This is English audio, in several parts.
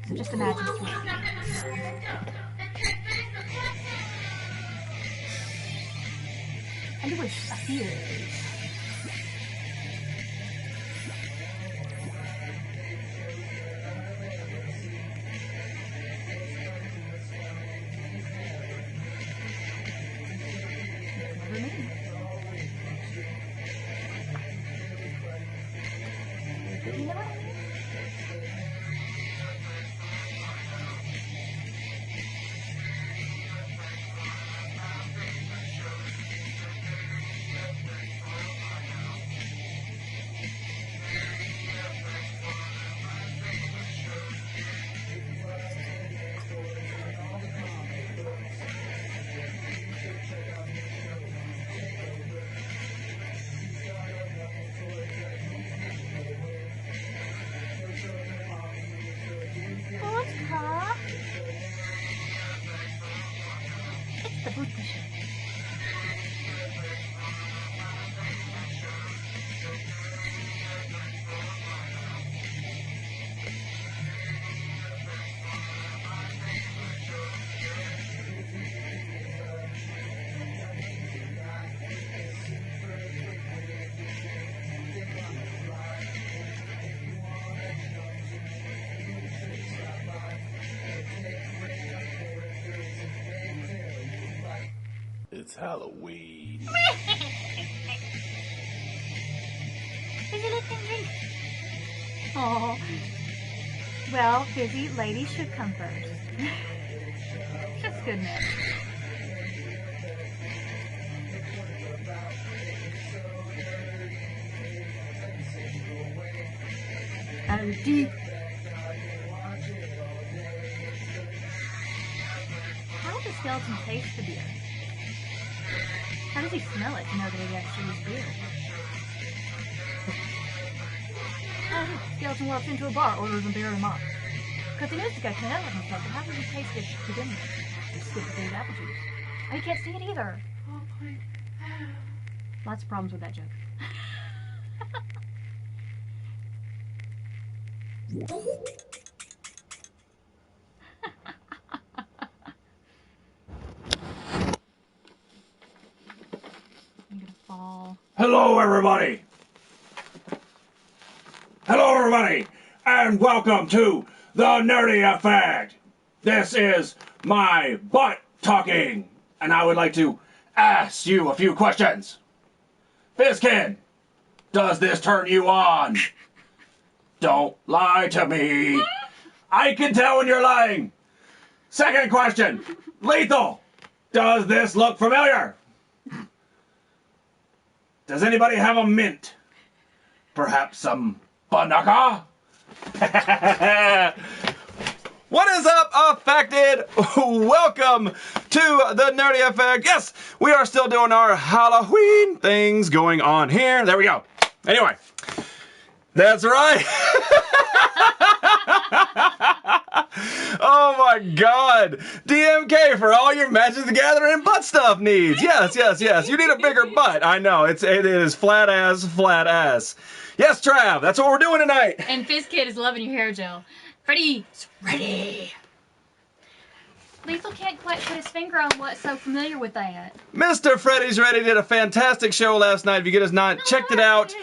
So just imagine it's real. I wish I feel. You know what I mean? It's the boot pusher. It's Halloween. Fizzy, let them drink. Oh. Well, Fizzy, ladies should come first. Just goodness. Oh, deep. How does the skeleton taste the beer? How does he smell it to know that it actually is beer? Skeleton walks into a bar, orders a beer and a mop. Because he knows the guy can't help himself, but how does he taste it to begin with? Just skip the apple juice. Oh, you can't see it either. Oh, please. Lots of problems with that joke. Hello, everybody! Hello, everybody! And welcome to the Nerdy Effect! This is my butt talking, and I would like to ask you a few questions. Fizzkid, does this turn you on? Don't lie to me. I can tell when you're lying. Second question, Lethal, does this look familiar? Does anybody have a mint? Perhaps some banaka? What is up, Affected? Welcome to the Nerdy Effect. Yes, we are still doing our Halloween things going on here. There we go. Anyway, that's right. Oh my God. DMK for all your Magic the Gathering butt stuff needs. Yes, yes, yes. You need a bigger butt. I know. It is flat ass, flat ass. Yes, Trav, that's what we're doing tonight. And Fizzkid is loving your hair gel. Freddy's ready. Lethal can't quite put his finger on what's so familiar with that. Mr. Freddy's Ready did a fantastic show last night. If you get us not checked it out,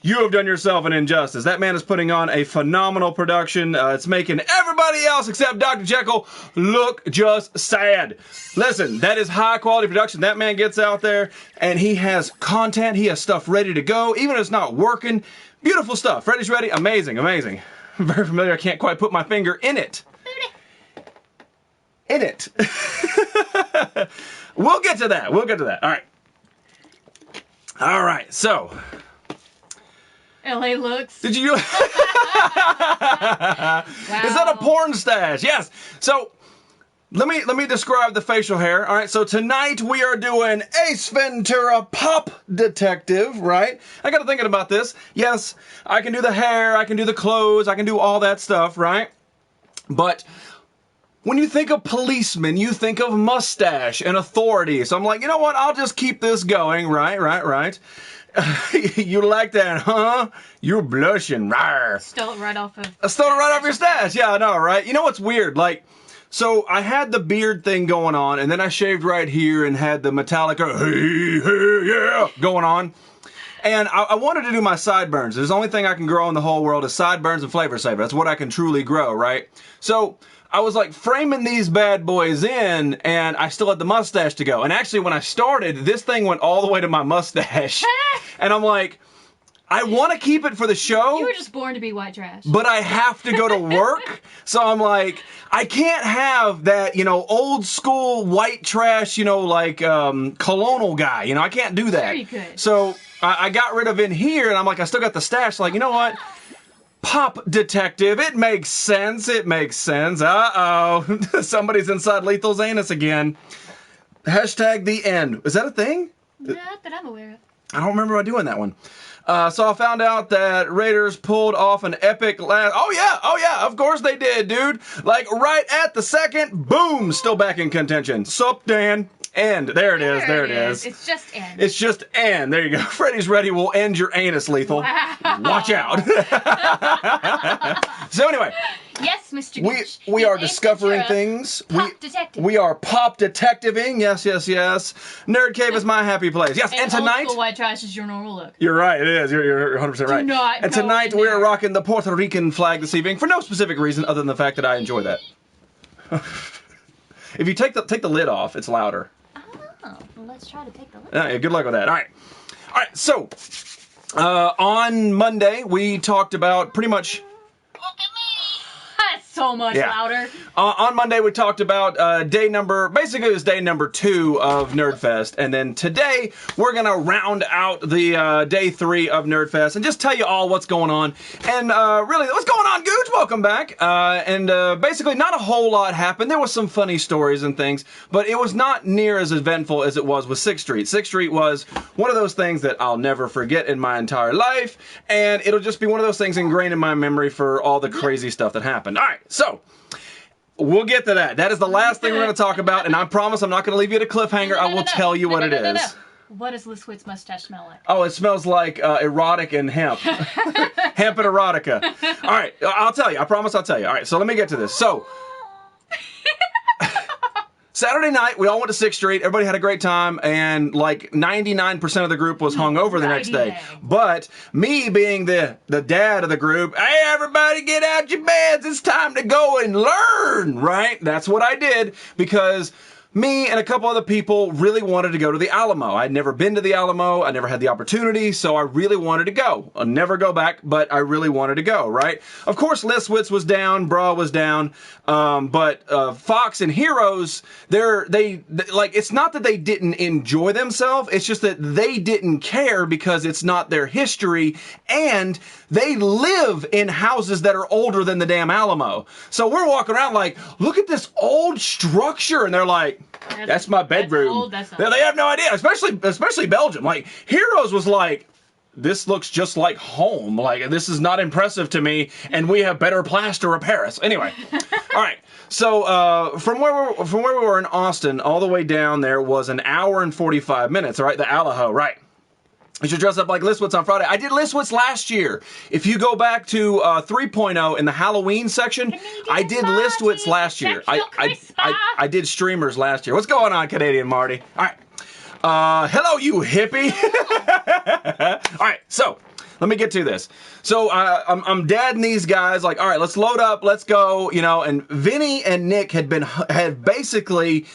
you have done yourself an injustice. That man is putting on a phenomenal production. It's making everybody else except Dr. Jekyll look just sad. Listen, that is high quality production. That man gets out there and he has content. He has stuff ready to go, even if it's not working. Beautiful stuff. Freddy's Ready, amazing, amazing. Very familiar. I can't quite put my finger in it. In it. We'll get to that. We'll get to that. All right. All right. So. LA looks. Did you? Wow. Is that a porn stash? Yes. So let me describe the facial hair. All right. So tonight we are doing Ace Ventura Pop Detective. Right. I got to thinking about this. Yes, I can do the hair. I can do the clothes. I can do all that stuff. Right. But when you think of policeman, you think of mustache and authority. So I'm like, you know what? I'll just keep this going. Right. You like that, huh? You're blushing. Rawr. Stole it right off of. I stole it right off your stash. Yeah, I know, right? You know what's weird? Like, so I had the beard thing going on, and then I shaved right here and had the Metallica, hey, hey, yeah, going on. And I wanted to do my sideburns. There's the only thing I can grow in the whole world is sideburns and flavor saver. That's what I can truly grow, right? So I was like framing these bad boys in, and I still had the mustache to go. And actually, when I started, this thing went all the way to my mustache. And I'm like, I want to keep it for the show. You were just born to be white trash. But I have to go to work. So I'm like, I can't have that, old school white trash, like colonel guy. I can't do that. Sure you could. So I got rid of in here, and I'm like, I still got the stash. Like, you know what? Pop detective. It makes sense. It makes sense. Uh-oh. Somebody's inside Lethal's anus again. Hashtag the end. Is that a thing? Not that I'm aware of. I don't remember doing that one. So I found out that Raiders pulled off an epic last... Oh, yeah, of course they did, dude. Like, right at the second, boom, still back in contention. Sup, Dan? End. There it is. It's just end. It's just end. There you go. Freddy's Ready will end your anus, Lethal. Wow. Watch out. So anyway... Yes, Mr. Gooch. We are discovering things. Pop detective. We are pop detectiving. Yes. Nerd Cave is my happy place. Yes, and tonight... old school white trash is your normal look. You're right, it is. You're 100% right. Do not and go tonight in we're there. rocking the Puerto Rican flag this evening for no specific reason other than the fact that I enjoy that. If you take the lid off, it's louder. Oh, well, let's try to take the lid. Yeah, good luck with that. All right. So on Monday we talked about pretty much. That's so much louder. On Monday, we talked about day number 2 of Nerdfest. And then today, we're going to round out the day 3 of Nerdfest and just tell you all what's going on. And really, what's going on, Gooch? Welcome back. And basically, not a whole lot happened. There was some funny stories and things, but it was not near as eventful as it was with 6th Street. 6th Street was one of those things that I'll never forget in my entire life. And it'll just be one of those things ingrained in my memory for all the crazy stuff that happened. All right, so... we'll get to that. That is the last thing we're going to talk about, and I promise I'm not going to leave you at a cliffhanger. I will tell you what it is. What does Liswit's mustache smell like? Oh, it smells like erotic and hemp. Hemp and erotica. All right, I'll tell you. I promise I'll tell you. All right, so let me get to this. So, Saturday night, we all went to 6th Street. Everybody had a great time, and like 99% of the group was hungover the next day. But me being the dad of the group, hey, everybody get out your beds. It's time to go and learn, right? That's what I did because me and a couple other people really wanted to go to the Alamo. I'd never been to the Alamo. I never had the opportunity, so I really wanted to go. I'll never go back, but I really wanted to go, right? Of course, Liswitz was down, Bra was down, but Fox and Heroes, they it's not that they didn't enjoy themselves, it's just that they didn't care because it's not their history, and they live in houses that are older than the damn Alamo. So we're walking around like, look at this old structure, and they're like, that's my bedroom. That's old. They have no idea, especially Belgium. Like, Heroes was like, this looks just like home. Like, this is not impressive to me, and we have better plaster of Paris. Anyway, all right. So from where we were in Austin, all the way down there was an hour and 45 minutes. All right, the Alaho, right? You should dress up like Liswitz on Friday. I did Liswitz last year. If you go back to 3.0 in the Halloween section, I did Liswitz last year. I did streamers last year. What's going on, Canadian Marty? All right. Hello, you hippie. All right, so let me get to this. So I'm dadding these guys like, all right, let's load up, let's go, and Vinny and Nick had basically,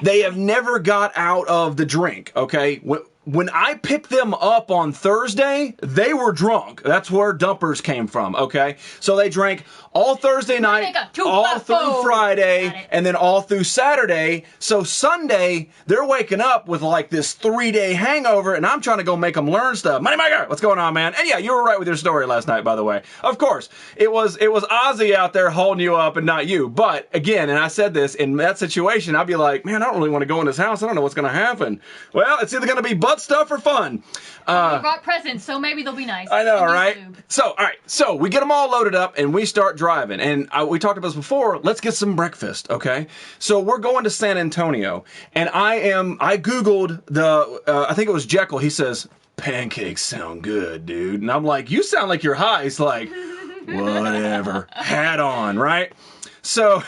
they have never got out of the drink, okay? When I picked them up on Thursday, they were drunk. That's where dumpers came from, okay? So they drank all Thursday night, all through Friday, and then all through Saturday. So Sunday, they're waking up with like this 3-day hangover, and I'm trying to go make them learn stuff. Moneymaker, what's going on, man? And yeah, you were right with your story last night, by the way. Of course, it was Ozzy out there holding you up and not you. But again, and I said this, in that situation, I'd be like, man, I don't really want to go in this house. I don't know what's going to happen. Well, it's either going to be butt stuff or fun. We brought presents, so maybe they'll be nice. I know, right? So, all right. So we get them all loaded up and we start driving. And we talked about this before. Let's get some breakfast, okay? So we're going to San Antonio, and I Googled I think it was Jekyll. He says, pancakes sound good, dude. And I'm like, you sound like you're high. He's like, whatever. Hat on, right? So,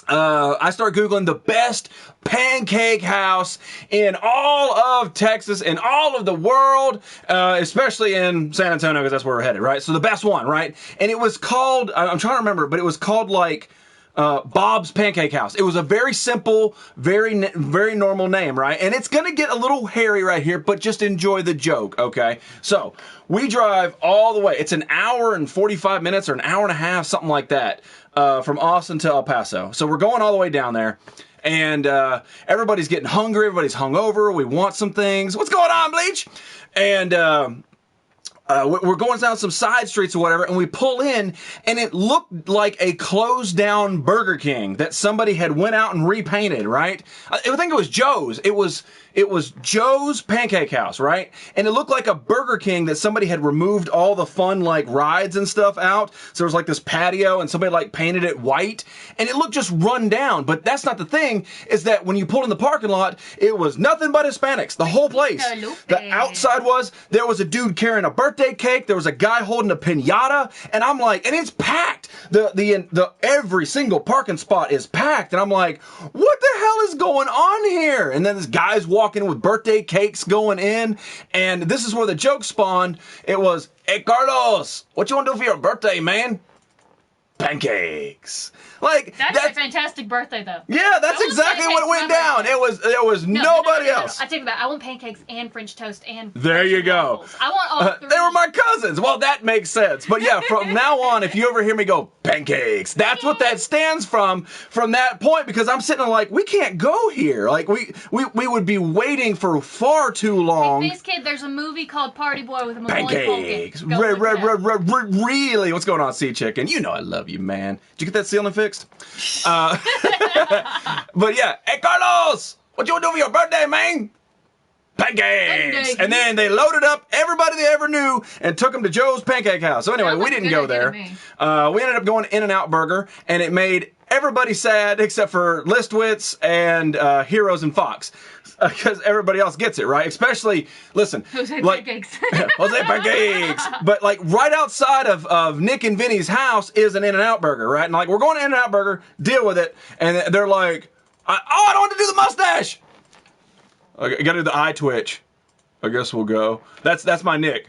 I start Googling the best pancake house in all of Texas, in all of the world, especially in San Antonio, because that's where we're headed, right? So the best one, right? And it was called, I'm trying to remember, but it was called like Bob's Pancake House. It was a very simple, very normal name, right? And it's going to get a little hairy right here, but just enjoy the joke, okay? So we drive all the way. It's an hour and 45 minutes or an hour and a half, something like that, from Austin to El Paso. So we're going all the way down there. And everybody's getting hungry. Everybody's hungover. We want some things. What's going on, Bleach? And we're going down some side streets or whatever, and we pull in, and it looked like a closed down Burger King that somebody had went out and repainted, right? I think it was Joe's. It was Joe's Pancake House, right? And it looked like a Burger King that somebody had removed all the fun, like, rides and stuff out. So there was, like, this patio, and somebody, like, painted it white. And it looked just run down. But that's not the thing, is that when you pulled in the parking lot, it was nothing but Hispanics. The whole place. The outside there was a dude carrying a birthday cake. There was a guy holding a piñata. And I'm like, and it's packed. The every single parking spot is packed. And I'm like, what the hell is going on here? And then this guy's walking with birthday cakes going in, and this is where the joke spawned. It was, "Hey Carlos, what you want to do for your birthday, man?" Pancakes. Like that's a fantastic birthday, though. Yeah, that's exactly what went down. There was nobody else. I take it back. I want pancakes and French toast and. There you go. Waffles. I want all three. They were my cousins. Well, that makes sense. But yeah, from now on, if you ever hear me go pancakes, that's what that stands from that point. Because I'm sitting there like, we can't go here. Like we would be waiting for far too long. Hey, this kid, there's a movie called Party Boy with a pancakes. Really? What's going on, Sea Chicken? You know I love you, man. Did you get that ceiling fixed? But yeah, "Hey Carlos, what you want to do for your birthday, man?" Pancakes. And then they loaded up everybody they ever knew and took them to Joe's Pancake House. So anyway, we didn't go there. We ended up going to In-N-Out Burger, and it made everybody sad except for Listwitz and Heroes and Fox. Because everybody else gets it, right? Especially, listen, Jose like, Pancakes. Jose Pancakes. But like right outside of Nick and Vinny's house is an In-N-Out Burger, right? And like, we're going to In-N-Out Burger, deal with it. And they're like, I don't want to do the mustache. Okay, I gotta do the eye twitch. I guess we'll go. That's my Nick.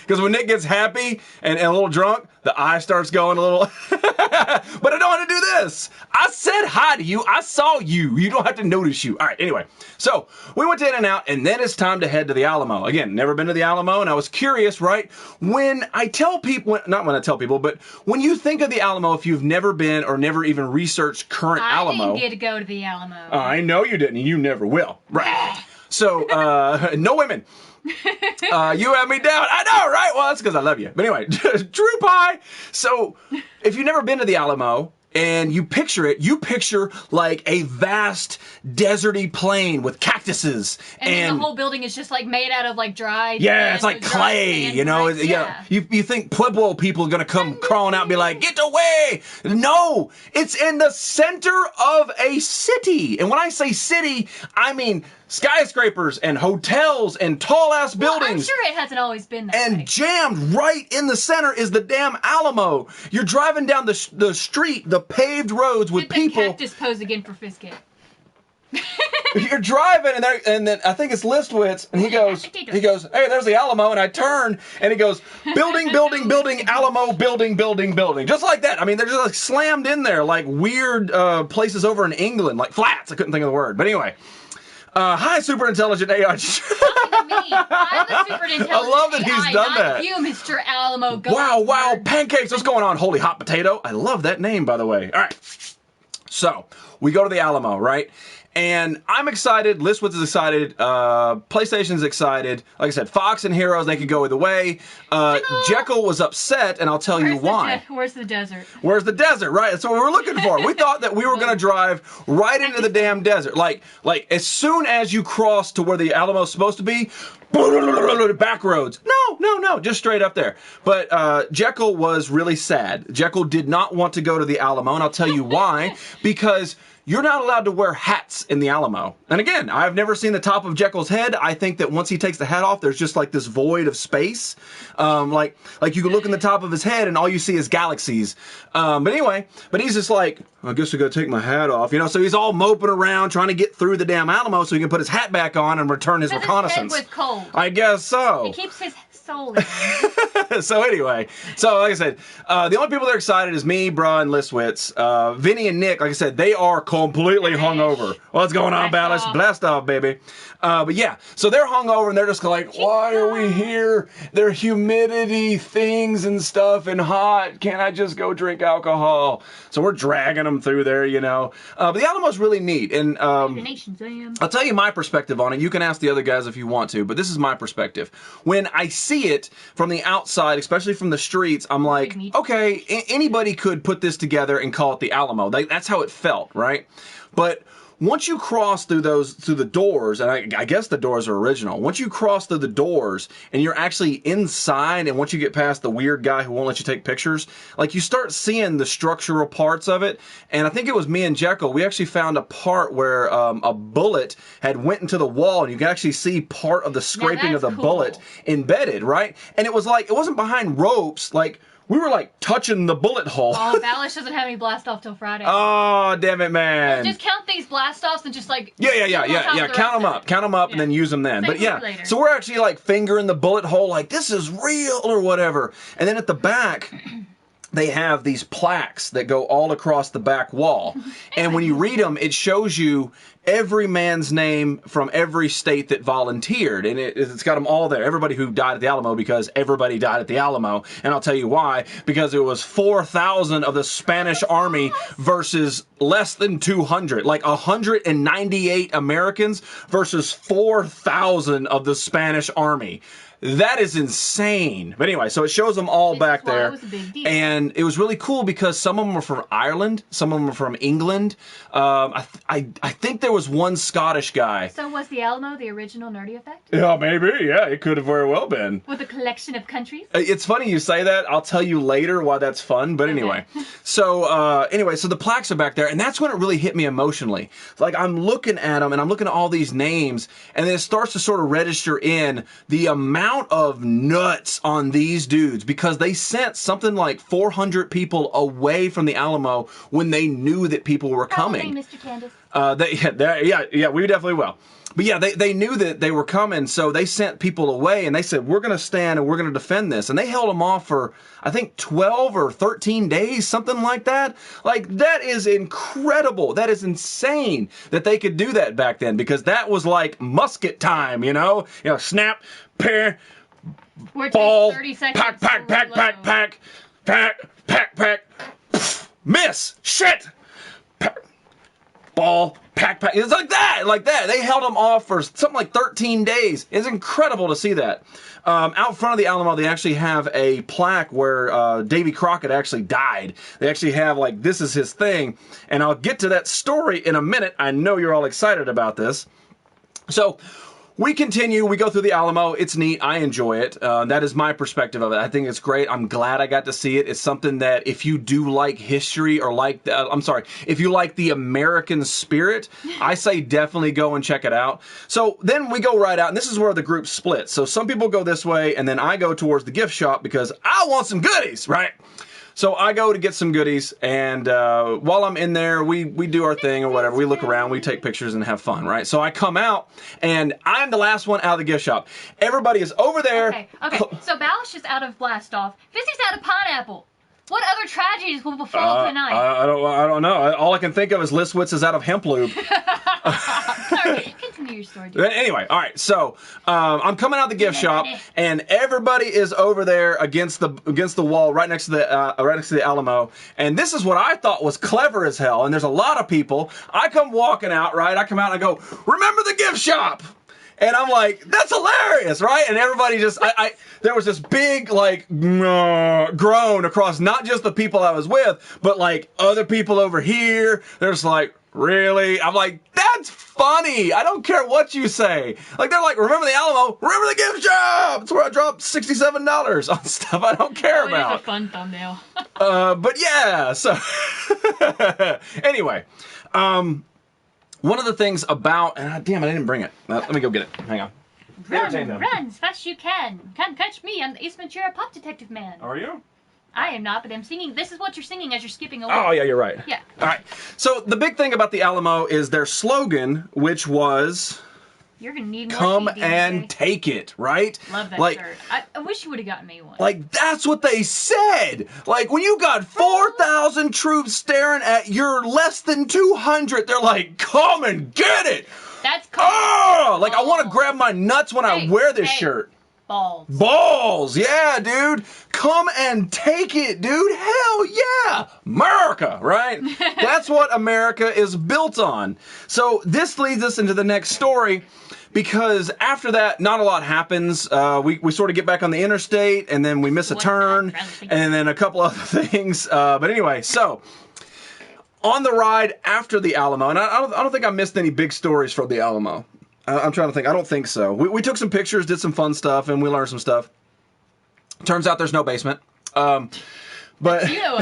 Because when Nick gets happy and a little drunk, the eye starts going a little. But I don't want to do this. I said hi to you. I saw you. You don't have to notice you. All right, anyway. So we went to In-N-Out, and then it's time to head to the Alamo. Again, never been to the Alamo, and I was curious, right? When I tell people, not when I tell people, but when you think of the Alamo, if you've never been or never even researched current Alamo. I didn't get to go to the Alamo. I know you didn't, and you never will. Right. So, no women. You have me down. I know, right? Well, that's because I love you. But anyway, Drew Pie. So, if you've never been to the Alamo and you picture like a vast deserty plain with cactuses. And the whole building is just like made out of like dry. Yeah, it's like clay, you know. Yeah. You think Pueblo people are going to come crawling out and be like, get away. No, it's in the center of a city. And when I say city, I mean skyscrapers and hotels and tall ass buildings. I'm sure it hasn't always been that way. Jammed right in the center is the damn Alamo. You're driving down the street, the paved roads with people. The cactus pose again for Fiskit. You're driving and then I think it's Listwitz, and he goes, "Hey, there's the Alamo," and I turn and he goes, "Building, Alamo, building," just like that. I mean, they're just like slammed in there like weird places over in England, like flats. I couldn't think of the word, but anyway. Hi, super intelligent AI. Talking to me. I'm the super intelligent I love that he's done that. You, Mr. Alamo. Wow, pancakes. What's going on? Holy hot potato. I love that name, by the way. All right. So, we go to the Alamo, right? And I'm excited. Listwitz is excited. PlayStation's excited. Like I said, Fox and Heroes, they could go either way. Jekyll was upset, and I'll tell you why. Where's the desert? Where's the desert? Right. That's what we were looking for. We thought that we were going to drive right into the damn desert. Like as soon as you cross to where the Alamo's supposed to be, back roads. No, just straight up there. But Jekyll was really sad. Jekyll did not want to go to the Alamo, and I'll tell you why. Because you're not allowed to wear hats in the Alamo. And again, I've never seen the top of Jekyll's head. I think that once he takes the hat off, there's just like this void of space. Like you can look in the top of his head and all you see is galaxies. But anyway, he's just like, I guess I gotta take my hat off, you know. So he's all moping around trying to get through the damn Alamo so he can put his hat back on and return his reconnaissance. His head was cold. I guess so. It keeps his soul in. So anyway, like I said, the only people that are excited is me, Bruh, and Listwitz. Vinny and Nick, like I said, they are completely hungover. What's going on, Ballas? Blast off, baby. But yeah, so they're hungover and they're just like, why are we here? There are humidity things and stuff and hot. Can't I just go drink alcohol? So we're dragging them through there, you know. But the Alamo's really neat. And I'll tell you my perspective on it. You can ask the other guys if you want to, but this is my perspective. When I see it from the outside, especially from the streets, I'm like, okay, anybody could put this together and call it the Alamo. That's how it felt, right? But once you cross through the doors, and I guess the doors are original. Once you cross through the doors and you're actually inside, and once you get past the weird guy who won't let you take pictures, like you start seeing the structural parts of it. And I think it was me and Jekyll, we actually found a part where a bullet had went into the wall, and you can actually see part of the scraping of the bullet embedded, right? And it was like, it wasn't behind ropes, like, we were like touching the bullet hole. Oh, Ballas doesn't have any blast off till Friday. Oh, damn it, man. Just count these blast offs and just like... Yeah. Count them up and then use them then. But yeah, so we're actually like fingering the bullet hole like, this is real or whatever. And then at the back... they have these plaques that go all across the back wall. And when you read them, it shows you every man's name from every state that volunteered. And it's got them all there. Everybody who died at the Alamo, because everybody died at the Alamo. And I'll tell you why. Because it was 4,000 of the Spanish army versus less than 200. Like 198 Americans versus 4,000 of the Spanish army. That is insane. But anyway, so it shows them all back there. It was a big deal. And it was really cool because some of them were from Ireland, some of them were from England. I think there was one Scottish guy. So was the Alamo the original Nerdy Effect? Yeah, maybe. Yeah, it could have very well been. With a collection of countries? It's funny you say that. I'll tell you later why that's fun. But anyway. So so the plaques are back there. And that's when it really hit me emotionally. Like, I'm looking at them and I'm looking at all these names. And then it starts to sort of register in the amount of nuts on these dudes, because they sent something like 400 people away from the Alamo when they knew that people were coming. Mr. Candace. Yeah, we definitely will. But yeah, they knew that they were coming, so they sent people away, and they said, we're going to stand and we're going to defend this. And they held them off for, I think, 12 or 13 days, something like that. Like, that is incredible. That is insane that they could do that back then, because that was like musket time, you know? You know, snap, pair, ball, 30 seconds pack, miss, shit, ball, pack. It's like that. They held them off for something like 13 days. It's incredible to see that. Out front of the Alamo, they actually have a plaque where Davy Crockett actually died. They actually have, like, this is his thing. And I'll get to that story in a minute. I know you're all excited about this. So... we continue. We go through the Alamo. It's neat. I enjoy it. That is my perspective of it. I think it's great. I'm glad I got to see it. It's something that if you do like history or like, if you like the American spirit, I say definitely go and check it out. So then we go right out, and this is where the group splits. So some people go this way, and then I go towards the gift shop because I want some goodies, right? So I go to get some goodies, and while I'm in there, we do our thing or whatever. We look around, we take pictures, and have fun, right? So I come out, and I'm the last one out of the gift shop. Everybody is over there. Okay. So Ballas is out of Blast Off. Fissy's out of Pineapple. What other tragedies will befall tonight? I don't know. All I can think of is Listwitz is out of Hemp Lube. Sorry, continue your story. Dude. Anyway, all right. So I'm coming out of the gift shop, and everybody is over there against the wall, right next to the Alamo. And this is what I thought was clever as hell. And there's a lot of people. I come walking out, right? I come out and I go, "Remember the gift shop." And I'm like, that's hilarious, right? And everybody just, there was this big, like, groan across not just the people I was with, but, like, other people over here. There's like, really? I'm like, that's funny. I don't care what you say. Like, they're like, remember the Alamo? Remember the gift shop? It's where I dropped $67 on stuff I don't care about. It's a fun thumbnail. But yeah, so anyway, one of the things about, damn, I didn't bring it. Let me go get it. Hang on. Run as fast as you can. Come catch me. I'm the Ace Ventura Pop Detective Man. Are you? I am not, but I'm singing. This is what you're singing as you're skipping away. Oh, yeah, you're right. Yeah. All right. So the big thing about the Alamo is their slogan, which was... You're going to need more Come TV, and okay? take it, right? Love that like, shirt. I wish you would have gotten me one. Like, that's what they said. Like, when you got 4,000 troops staring at your less than 200, they're like, come and get it. That's cool. Oh, like, I want to grab my nuts when I wear this shirt. Balls. Balls, yeah, dude. Come and take it, dude. Hell yeah. America, right? That's what America is built on. So this leads us into the next story, because after that, not a lot happens. We sort of get back on the interstate, and then we miss a turn, and then a couple other things. But anyway, so on the ride after the Alamo, and I don't think I missed any big stories from the Alamo. I'm trying to think. I don't think so. We took some pictures, did some fun stuff, and we learned some stuff. Turns out there's no basement. But You know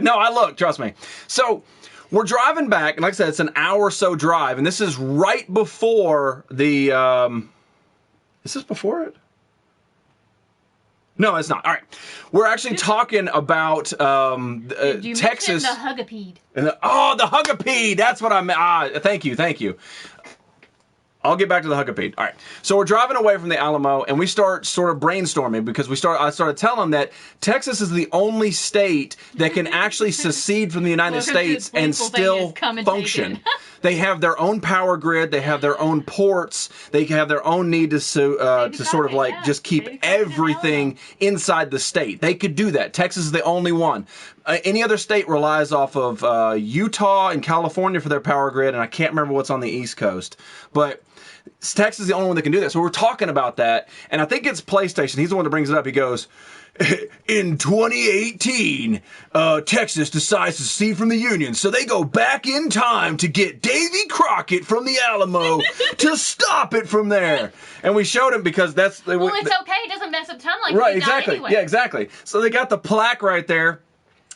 no, I looked. Trust me. So we're driving back, and like I said, it's an hour or so drive, and this is right before the. Is this before it? No, it's not. All right, we're actually talking about Did you Texas. mention the Hugapede? The Hugapede. That's what I meant. Thank you. I'll get back to the Hugapede. All right. So we're driving away from the Alamo, and we start sort of brainstorming because I started telling them that Texas is the only state that can actually secede from the United States and still function. They have their own power grid. They have their own ports. They have their own need to sort of like just keep everything inside the state. They could do that. Texas is the only one. Any other state relies off of Utah and California for their power grid, and I can't remember what's on the East Coast. But Texas is the only one that can do that. So we're talking about that, and I think it's PlayStation. He's the one that brings it up. He goes, in 2018, Texas decides to secede from the Union, so they go back in time to get Davy Crockett from the Alamo to stop it from there. And we showed him because that's... Well, it's okay. It doesn't mess up time like right, he died exactly. anyway. Yeah, exactly. So they got the plaque right there.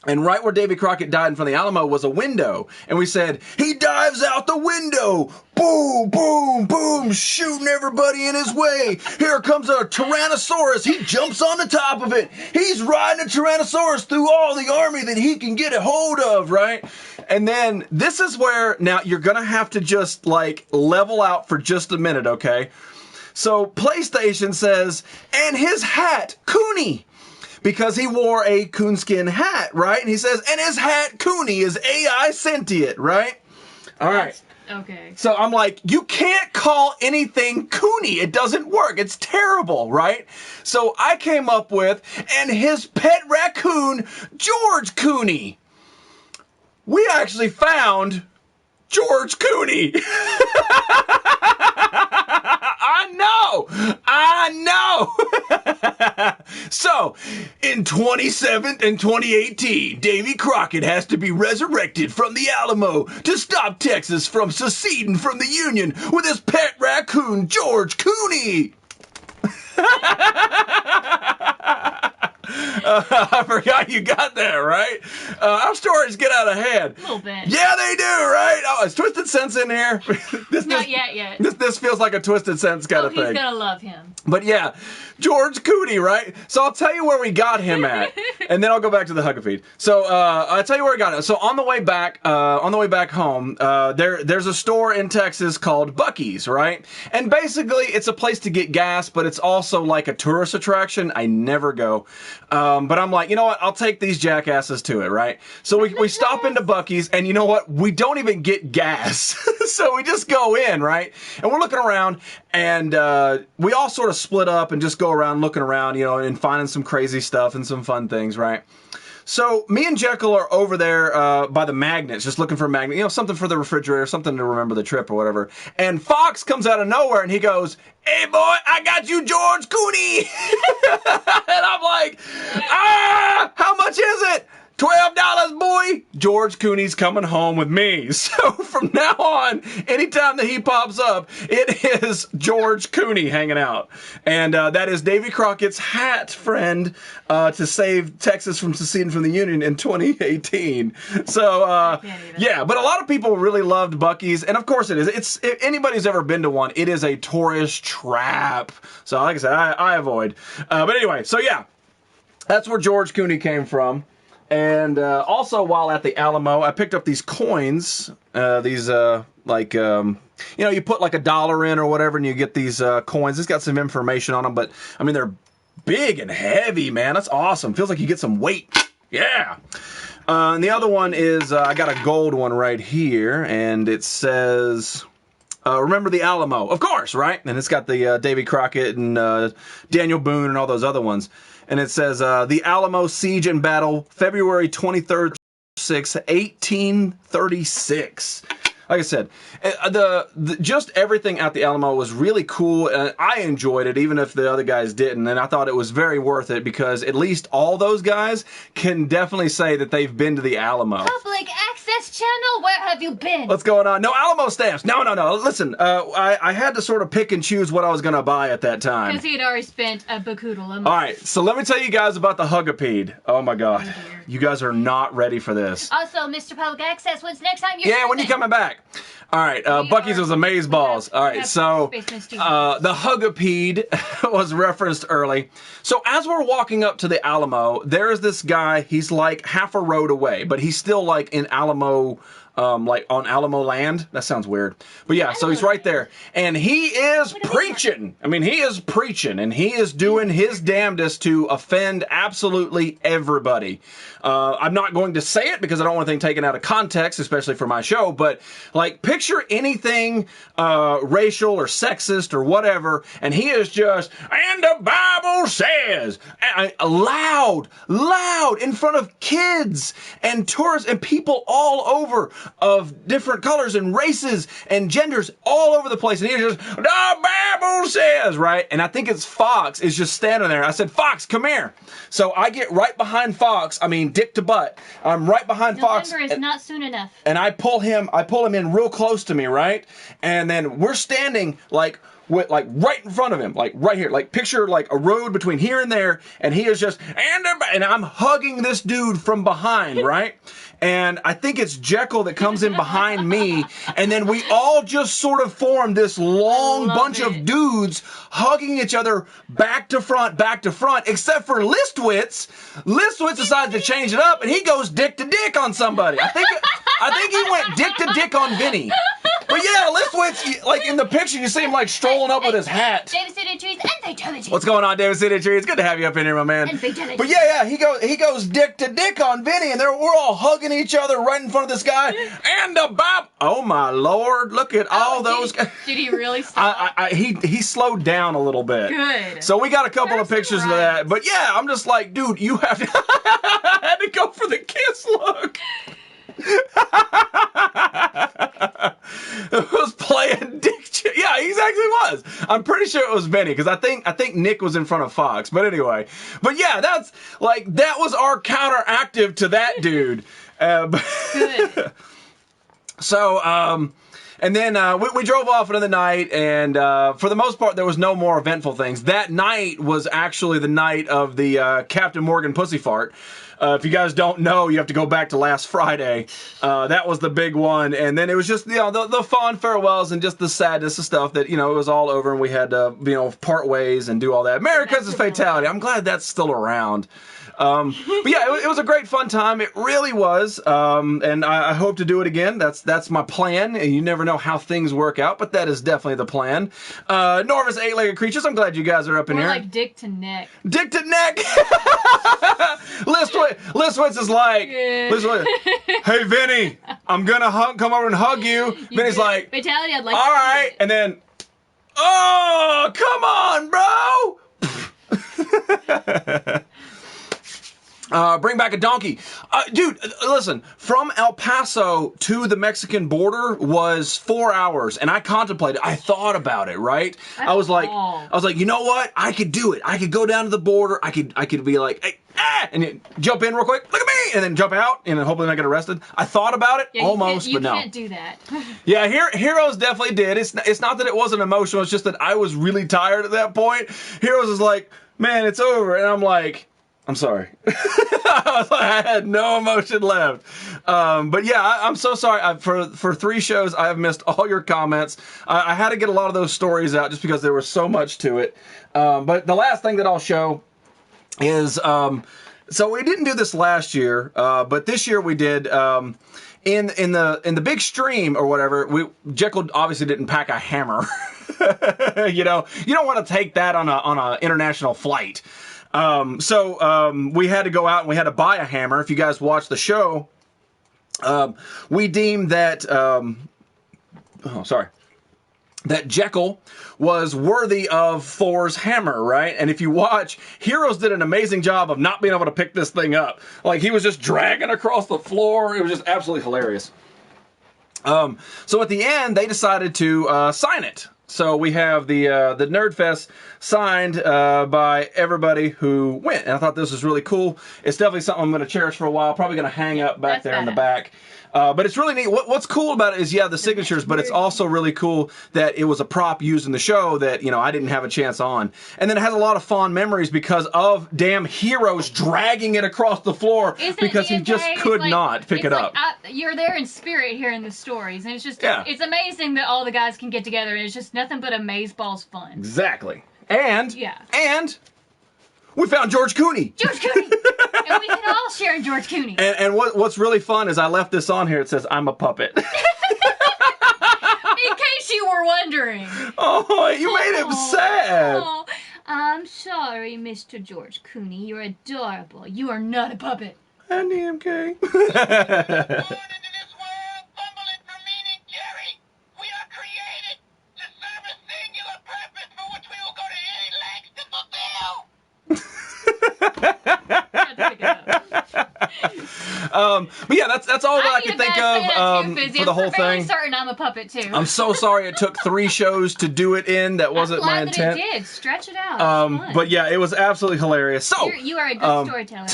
And right where Davy Crockett died in front of the Alamo was a window. And we said, he dives out the window. Boom, boom, boom, shooting everybody in his way. Here comes a Tyrannosaurus. He jumps on the top of it. He's riding a Tyrannosaurus through all the army that he can get a hold of, right? And then this is where, now you're going to have to just like level out for just a minute, okay? So PlayStation says, and his hat, Cooney. Because he wore a coonskin hat, right? And he says, and his hat, Cooney, is AI sentient, right? All right. Okay. So I'm like, you can't call anything Cooney. It doesn't work. It's terrible, right? So I came up with, and his pet raccoon, George Cooney. We actually found George Cooney. I know. So, in 2018, Davy Crockett has to be resurrected from the Alamo to stop Texas from seceding from the Union with his pet raccoon, George Cooney. I forgot you got that, right? Our stories get out of hand. A little bit. Yeah, they do, right? Oh, is Twisted Sense in here? Not yet. This feels like a Twisted Sense kind of thing. He's gonna love him. But yeah, George Cooney, right? So I'll tell you where we got him at, and then I'll go back to the Hugapede. So I'll tell you where we got him. So on the way back home, there's a store in Texas called Buc-ee's, right? And basically, it's a place to get gas, but it's also like a tourist attraction. I never go. But I'm like, you know what? I'll take these jackasses to it, right? So we stop into Buc-ee's, and you know what? We don't even get gas. So we just go in, right? And we're looking around, and we all sort of split up and just go around looking around, you know, and finding some crazy stuff and some fun things, right? So me and Jekyll are over there by the magnets, just looking for a magnet, you know, something for the refrigerator, something to remember the trip or whatever. And Fox comes out of nowhere and he goes, "Hey boy, I got you George Cooney." And I'm like, how much is it? $12, boy. boy, George Cooney's coming home with me. So from now on, anytime that he pops up, it is George Cooney hanging out. And that is Davy Crockett's hat, friend, to save Texas from seceding from the Union in 2018. So, yeah, but a lot of people really loved Buc-ee's. And of course it is. If anybody's ever been to one, it is a tourist trap. So like I said, I avoid. But anyway, so yeah, that's where George Cooney came from. And also, while at the Alamo, I picked up these coins. These you know, you put like $1 in or whatever, and you get these coins. It's got some information on them, but I mean, they're big and heavy, man. That's awesome. Feels like you get some weight. Yeah. And the other one is I got a gold one right here, and it says, remember the Alamo, of course, right? And it's got the Davy Crockett and Daniel Boone and all those other ones. And it says, the Alamo Siege and Battle, February 23rd, 1836. Like I said, just everything at the Alamo was really cool, and I enjoyed it, even if the other guys didn't. And I thought it was very worth it because at least all those guys can definitely say that they've been to the Alamo. Public access channel, where have you been? What's going on? No Alamo stamps. No. Listen, I had to sort of pick and choose what I was going to buy at that time. Because he had already spent a bacoodle. All right, so let me tell you guys about the Hugapede. Oh my God, you guys are not ready for this. Also, Mr. Public Access, when's the next time you're when you coming back? All right, Buc-ee's was amazeballs. All right, so the Hugapede was referenced early. So as we're walking up to the Alamo, there's this guy. He's like half a road away, but he's still like in Alamo, like on Alamo land. That sounds weird. But yeah, so he's right there. And he is preaching. I mean, he is preaching, and he is doing his damnedest to offend absolutely everybody. I'm not going to say it because I don't want anything taken out of context, especially for my show, but like picture anything racial or sexist or whatever, and he is just, and the Bible says, loud in front of kids and tourists and people all over of different colors and races and genders all over the place. And he's just, the Bible says, right? And I think it's Fox is just standing there. I said, Fox, come here. So I get right behind Fox. I mean, dick to butt. I'm right behind Fox. November is not soon enough. And I pull him in real close to me, right? And then we're standing like right in front of him, like right here, like picture like a road between here and there, and he is just, and I'm hugging this dude from behind, right? And I think it's Jekyll that comes in behind me, and then we all just sort of form this long bunch of dudes hugging each other back to front, except for Listwitz. Listwitz decides to change it up, and he goes dick to dick on somebody. I think he went dick to dick on Vinny. But yeah, Listwitz, like in the picture, you see him like strolling up with his hat. David City Trees and Fatality. What's going on, David City Trees? It's good to have you up in here, my man. And Fatality. But yeah, he goes dick to dick on Vinny, and we're all hugging each other right in front of this guy. And the Bob. Oh my Lord! Look at all those guys. Did he really stop? He slowed down a little bit. Good. So we got a couple of pictures of that. But yeah, I'm just like, dude, you have to. I had to go for the kiss look. It was playing dick. Yeah, he exactly was. I'm pretty sure it was Benny because I think Nick was in front of Fox. But anyway, yeah, that was our counteractive to that dude. Good. So, and then we drove off into the night, and for the most part, there was no more eventful things. That night was actually the night of the Captain Morgan pussy fart. If you guys don't know, you have to go back to last Friday. That was the big one. And then it was just, the fond farewells and just the sadness of stuff that, it was all over and we had to, part ways and do all that. America's fatality. I'm glad that's still around. But yeah, it was a great fun time. It really was. And I hope to do it again. That's my plan. And you never know how things work out, but that is definitely the plan. Norvis eight-legged creatures. I'm glad you guys are up in More here. like dick to neck. Dick to neck. Listwitz is like, hey Vinny, I'm gonna come over and hug you. Vinny's like, Fatality, I'd like all right, and then, oh, come on, bro. Bring back a donkey. Dude, listen, from El Paso to the Mexican border was 4 hours, and I contemplated, I thought about it, right? I was like, you know what? I could do it. I could go down to the border. I could be like, hey, and then jump in real quick, look at me, and then jump out, and then hopefully not get arrested. I thought about it, almost, but no. You can't do that. Yeah, Heroes definitely did. It's not that it wasn't emotional, it's just that I was really tired at that point. Heroes is like, man, it's over, and I'm like, I'm sorry. I had no emotion left. But yeah, I'm so sorry. For 3 shows, I have missed all your comments. I had to get a lot of those stories out just because there was so much to it. But the last thing that I'll show is, so we didn't do this last year, but this year we did. In the big stream or whatever, Jekyll obviously didn't pack a hammer. You know, you don't want to take that on a international flight. So we had to go out and we had to buy a hammer. If you guys watch the show, we deemed that, that Jekyll was worthy of Thor's hammer, right? And if you watch, Heroes did an amazing job of not being able to pick this thing up. Like, he was just dragging across the floor. It was just absolutely hilarious. So at the end, they decided to sign it. So we have the Nerdfest signed by everybody who went. And I thought this was really cool. It's definitely something I'm going to cherish for a while. Probably going to hang up back there in the back. But it's really neat. What's cool about it is, yeah, the signatures, but it's also really cool that it was a prop used in the show that, you know, I didn't have a chance on. And then it has a lot of fond memories because of damn Heroes dragging it across the floor because he just could not pick it up. You're there in spirit hearing the stories, and it's just, it's amazing that all the guys can get together, and it's just nothing but amazeballs fun. Exactly. And we found George Clooney. George Clooney! And we can all share in George Clooney. And what's really fun is I left this on here. It says, I'm a puppet. In case you were wondering. Oh, you made him sad. Oh, I'm sorry, Mr. George Clooney. You're adorable. You are not a puppet. And DMK. But yeah, that's all that I can think of for the whole thing. I'm certain I'm a puppet too. I'm so sorry it took 3 shows to do it in. That wasn't my intent. That it did. Stretch it out. But yeah, it was absolutely hilarious. So you are a good storyteller.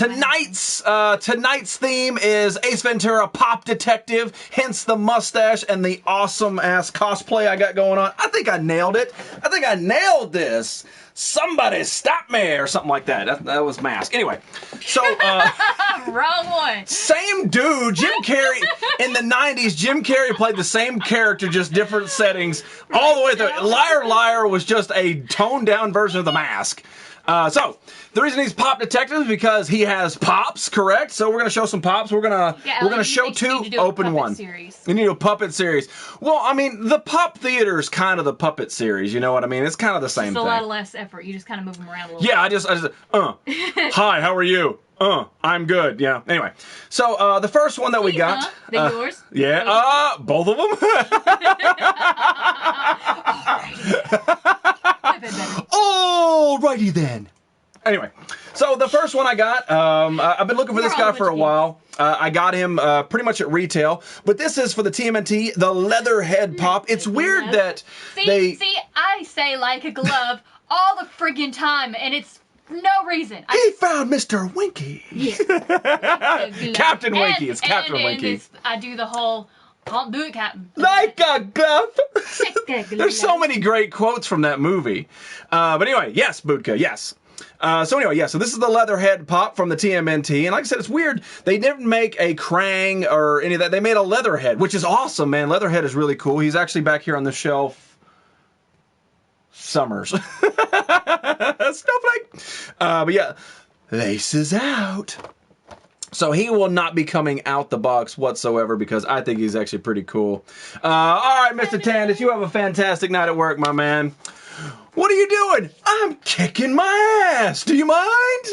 Tonight's theme is Ace Ventura Pop Detective. Hence the mustache and the awesome ass cosplay I got going on. I think I nailed it. I think I nailed this. Somebody stop me or something like that. That was Mask. Anyway, so wrong one. Same dude, Jim Carrey. In the 90s, Jim Carrey played the same character, just different settings all the way through. Liar Liar was just a toned down version of The Mask. So the reason he's Pop Detective is because he has pops, correct? So we're gonna show some pops. We're gonna show 2, open 1. We need a puppet series. Well, I mean, the Pop Theater is kind of the puppet series. You know what I mean? It's kind of the same thing. It's a lot less effort. You just kind of move them around a little. Yeah, bit. I just hi, how are you? I'm good. Yeah. Anyway, so the first one that we got. They're yours? Yeah. Both of them. Alrighty then. Anyway, so the first one I got, I've been looking for this guy for a while. I got him pretty much at retail, but this is for the TMNT, the Leatherhead Pop. It's weird that See, I say like a glove all the friggin' time, and it's no reason. He found Mr. Winky. Yeah. Captain Winky. It's Captain Winky. I do the whole, I'll do it, Captain. Like a glove. There's so many great quotes from that movie. But anyway, yes, Budka, yes. So anyway, yeah, so this is the Leatherhead Pop from the TMNT. And like I said, it's weird. They didn't make a Krang or any of that. They made a Leatherhead, which is awesome, man. Leatherhead is really cool. He's actually back here on the shelf. Summers. Snowflake. But yeah, laces out. So he will not be coming out the box whatsoever because I think he's actually pretty cool. All right, Mr. Tandis, you have a fantastic night at work, my man. What are you doing? I'm kicking my ass. Do you mind?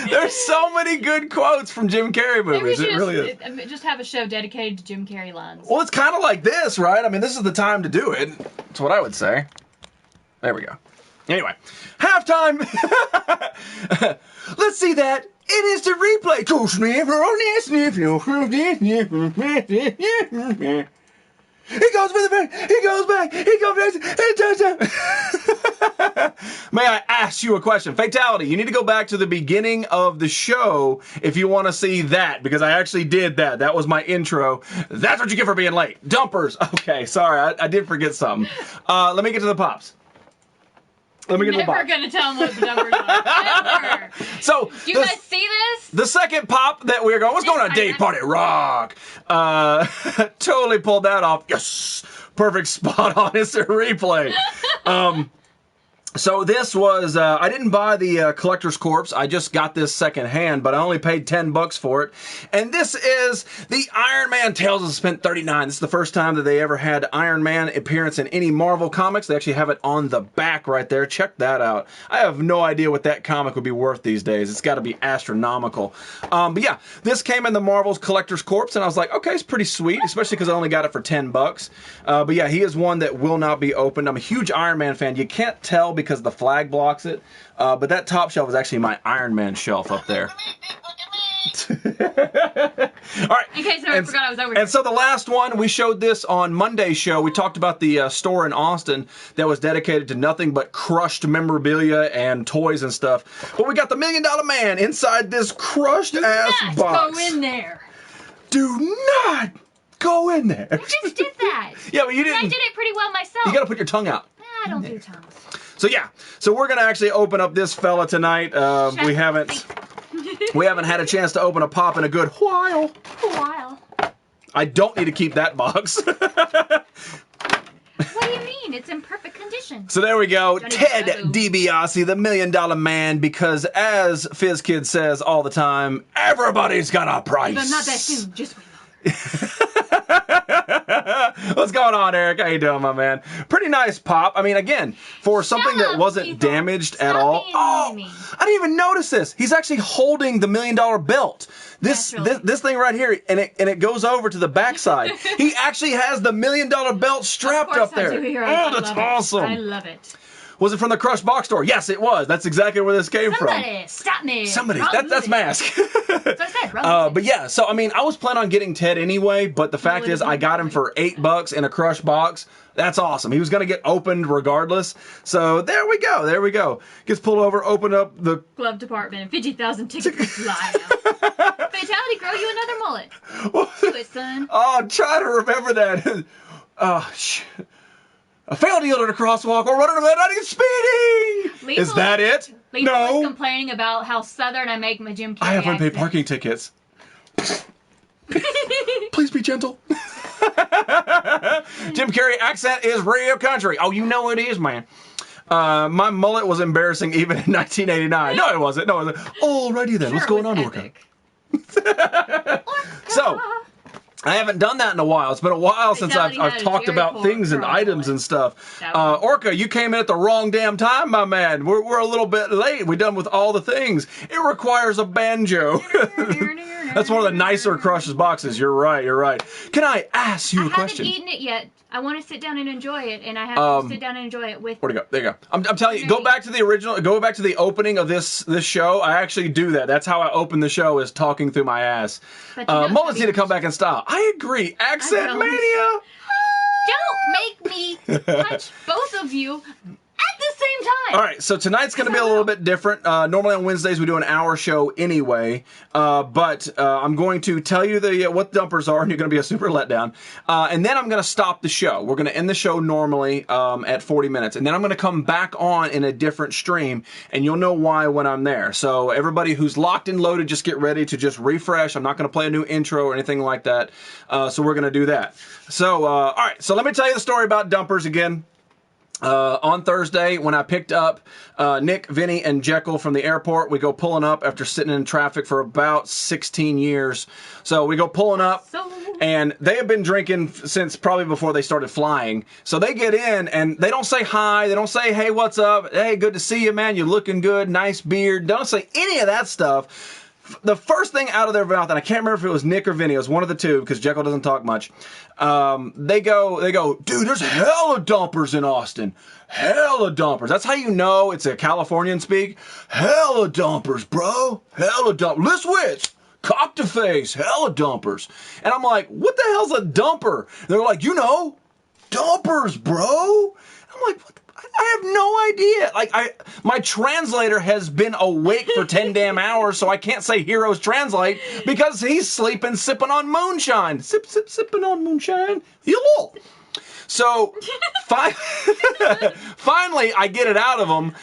There's so many good quotes from Jim Carrey movies. It really is. Just have a show dedicated to Jim Carrey lines. Well, it's kind of like this, right? I mean, this is the time to do it. That's what I would say. There we go. Anyway, halftime. Let's see that. It is the replay. Go sniff, he goes for the back. He goes back. He goes back. May I ask you a question? Fatality. You need to go back to the beginning of the show if you want to see that, because I actually did that. That was my intro. That's what you get for being late. Dumpers. Okay, sorry. I did forget something. Let me get to the pops. Let me get to the Never pop. gonna tell them what the numbers are. Never. So, Do you guys see this? the second pop that we're going, what's going on, Dave Party Rock? Totally pulled that off. Yes! Perfect spot on instant replay. So this was, I didn't buy the Collector's Corpse. I just got this second hand, but I only paid $10 for it. And this is the Iron Man Tales of Spent 39. This is the first time that they ever had Iron Man appearance in any Marvel comics. They actually have it on the back right there. Check that out. I have no idea what that comic would be worth these days. It's got to be astronomical. But yeah, this came in the Marvel's Collector's Corpse, and I was like, okay, it's pretty sweet, especially because I only got it for $10. But yeah, he is one that will not be opened. I'm a huge Iron Man fan. You can't tell because the flag blocks it, but that top shelf is actually my Iron Man shelf up there. All right. In case I forgot I was over here. And so the last one, we showed this on Monday's show. We talked about the store in Austin that was dedicated to nothing but crushed memorabilia and toys and stuff. But we got the $1 Million Man inside this crushed ass box. Go in there. Do not go in there. I just did that. Yeah, but you didn't. I did it pretty well myself. You got to put your tongue out. I don't do tongues. So yeah, so we're gonna actually open up this fella tonight. We haven't had a chance to open a pop in a good while. I don't need to keep that box. What do you mean? It's in perfect condition. So there we go, Johnny Ted Bravo. DiBiase, the $1 Million Man, because as FizzKid says all the time, everybody's got a price. But not that soon. Just wait. What's going on, Eric? How you doing, my man? Pretty nice pop. I mean, again, for something that wasn't people. damaged at Stop all. being Oh, mean. I didn't even notice this. He's actually holding the $1 Million belt. This thing right here, and it goes over to the backside. He actually has the $1 Million belt strapped up there. Oh, that's awesome. I love it. Was it from the Crushed Box store? Yes, it was. That's exactly where this came from. Stop me. Somebody. Wrong That's movie. Mask. That's what I said. Wrong movie. But yeah, so I mean, I was planning on getting Ted anyway, but the fact is, I got him for $8 in a crushed box. That's awesome. He was going to get opened regardless. So there we go. There we go. Gets pulled over, open up the Glove department and 50,000 tickets fly out. Fatality, grow you another mullet. Do it, son. Oh, try to remember that. I failed to yield at a crosswalk or running a red light speeding. Lethal- Is that it? Lethal was No. complaining about how southern I make my Jim Carrey I have unpaid accent. parking tickets. Please be gentle. Jim Carrey accent is real country. Oh, you know it is, man. My mullet was embarrassing even in 1989. No, it wasn't. No, it wasn't. Alrighty then. What's Sure, it going on, was Orca? epic. So, I haven't done that in a while. It's been a while since I've Fatality had talked a about Jerry things and Curl items mullet. and stuff. That was- Orca, you came in at the wrong damn time, my man. We're a little bit late. We're done with all the things. It requires a banjo. That's one of the nicer Crush's boxes. You're right. You're right. Can I ask you a question? I haven't eaten it yet. I want to sit down and enjoy it, and I have to sit down and enjoy it with. Where'd it go? There you go. I'm telling you, go back to the original, go back to the opening of this show. I actually do that. That's how I open the show, is talking through my ass. But you know, Mullets need to come back in style. I agree. Accent don't. mania. Don't make me punch both of you at the same time. All right, so tonight's going to be a little bit different. Normally on Wednesdays we do an hour show anyway, but I'm going to tell you what dumpers are, and you're going to be a super letdown. And then I'm going to stop the show. We're going to end the show normally at 40 minutes, and then I'm going to come back on in a different stream, and you'll know why when I'm there. So everybody who's locked and loaded, just get ready to just refresh. I'm not going to play a new intro or anything like that. So we're going to do that. So, all right, so let me tell you the story about dumpers again. On Thursday, when I picked up Nick, Vinny, and Jekyll from the airport, we go pulling up after sitting in traffic for about 16 years. So we go pulling up, and they have been drinking since probably before they started flying. So they get in, and they don't say hi. They don't say, hey, what's up? Hey, good to see you, man. You're looking good. Nice beard. Don't say any of that stuff. the first thing out of their mouth, and I can't remember if it was Nick or Vinny, it was one of the two, because Jekyll doesn't talk much. They go, dude, there's hella dumpers in Austin. Hella dumpers. That's how you know it's a Californian speak. Hella dumpers, bro. Hella dumpers. Listwitz. Cock to face. Hella dumpers. And I'm like, what the hell's a dumper? And they're like, dumpers, bro. I'm like, what? I have no idea. Like, my translator has been awake for 10 damn hours, so I can't say Heroes Translate because he's sleeping, sipping on moonshine. Sipping on moonshine. Hello. So, finally, I get it out of him.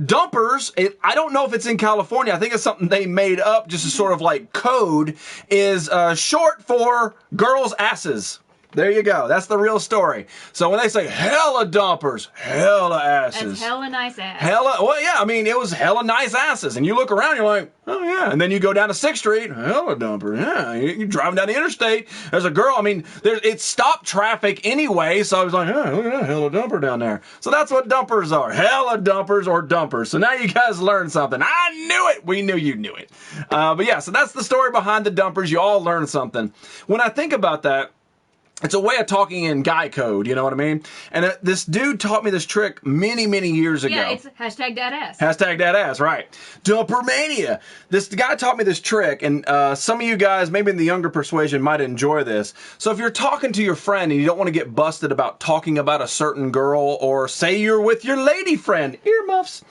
Dumpers, I don't know if it's in California. I think it's something they made up just as sort of like code, is short for girls' asses. There you go. That's the real story. So when they say hella dumpers, hella asses. That's hella nice ass. Well, yeah, I mean, it was hella nice asses. And you look around, you're like, oh, yeah. And then you go down to 6th Street, hella dumper, yeah. You're driving down the interstate, there's a girl. I mean, it stopped traffic anyway, so I was like, oh, look at that hella dumper down there. So that's what dumpers are, hella dumpers or dumpers. So now you guys learned something. I knew it. We knew you knew it. But yeah, so that's the story behind the dumpers. You all learned something. When I think about that, it's a way of talking in guy code, you know what I mean? And this dude taught me this trick many, many years ago. Yeah, it's hashtag that ass. Hashtag that ass, right. Dumpermania. The guy taught me this trick, and some of you guys, maybe in the younger persuasion, might enjoy this. So if you're talking to your friend and you don't want to get busted about talking about a certain girl, or say you're with your lady friend, earmuffs.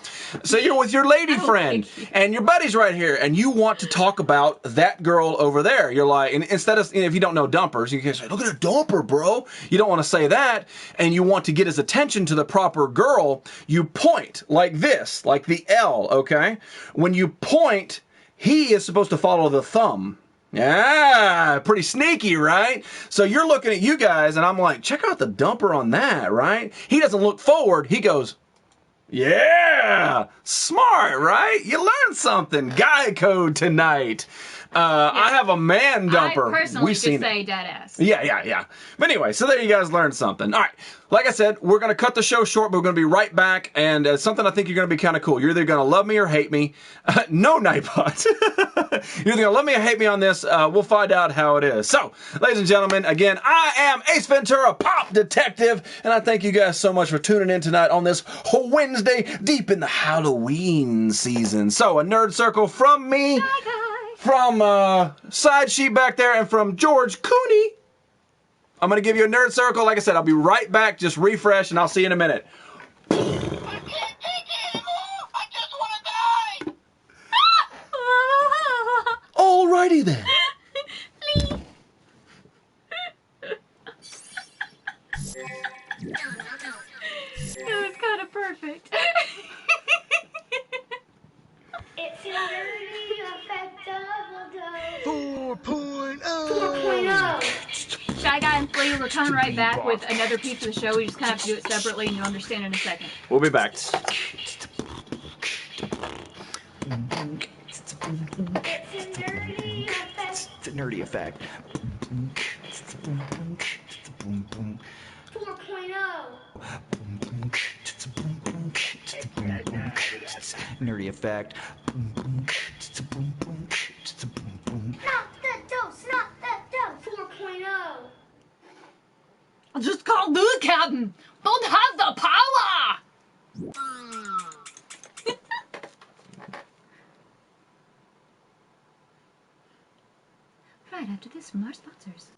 Say you're with your lady friend, and your buddy's right here, and you want to talk about that girl over there. You're like, and instead of, if you don't know dumpers, you can say, look at a dumper, bro. You don't want to say that, and you want to get his attention to the proper girl. You point like this, like the L, okay? When you point, he is supposed to follow the thumb. Yeah, pretty sneaky, right? So you're looking at you guys, and I'm like, check out the dumper on that, right? He doesn't look forward. He goes, yeah, smart, right? You learned something. Guy code tonight. I have a man dumper. I personally just say dead ass. Yeah. But anyway, so there you guys learned something. All right. Like I said, we're going to cut the show short, but we're going to be right back. And something I think you're going to be kind of cool. You're either going to love me or hate me. No, Nightbot. You're either going to love me or hate me on this. We'll find out how it is. So, ladies and gentlemen, again, I am Ace Ventura, Pop Detective. And I thank you guys so much for tuning in tonight on this Wednesday, deep in the Halloween season. So, a nerd circle from me. Hi, guys. From Side Sheet back there, and from George Cooney. I'm going to give you a nerd circle. Like I said, I'll be right back. Just refresh, and I'll see you in a minute. I can't take it anymore. I just want to die. Alrighty then. It was kind of perfect. It's a nerdy effect double dose. 4.0. 4.0. Shy Guy and Flea, we're coming right back with another piece of the show. We just kind of have to do it separately, and you'll understand in a second. We'll be back. It's a nerdy effect. It's a nerdy effect. 4.0. Nerdy effect. Not the dose, not the dose. 4.0. I'll just call the captain. Don't have the power. Right after this from our sponsors.